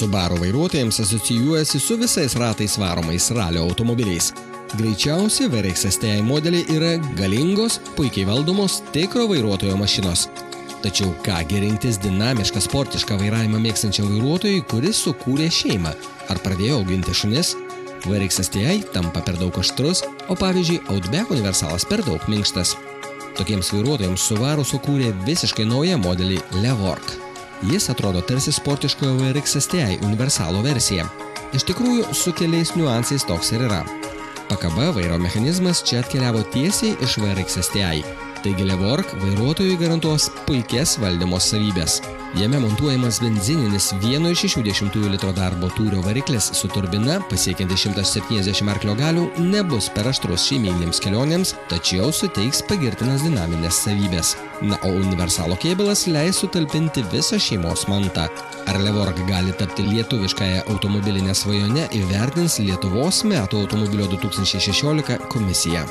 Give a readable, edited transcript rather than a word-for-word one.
Subaru vairuotojams asocijuojasi su visais ratais varomais ralio automobiliais. Greičiausiai VRX STI modeliai yra galingos, puikiai valdomos, tikro vairuotojo mašinos. Tačiau kągi rinktis dinamišką sportišką vairavimą mėgstančiam vairuotojui, kuris sukūrė šeimą ar pradėjo auginti šunis? VRX STI tampa per daug aštrus, o pavyzdžiui Outback universalas per daug minkštas. Tokiems vairuotojams Subaru sukūrė visiškai naują modelį Levork. Jis atrodo tarsi sportiškojo VRX STI universalo versija. Iš tikrųjų, su keliais niuansais toks ir yra. Pakaba vairo mechanizmas čia atkeliavo tiesiai iš VRX STI. Taigi Levork vairuotojui garantuos puikias valdymo savybės. Jame montuojamas benzininis 1,6 litro darbo tūrio variklis su turbina pasiekianti 170 arklio galių nebus per aštrus šeimyninėms kelionėms, tačiau suteiks pagirtinas dinaminės savybės. Na, o universalo kėbulas leis sutalpinti visą šeimos mantą. Ar Levork gali tapti lietuviškąją automobilinę svajone, įvertins Lietuvos metų automobilio 2016 komisija.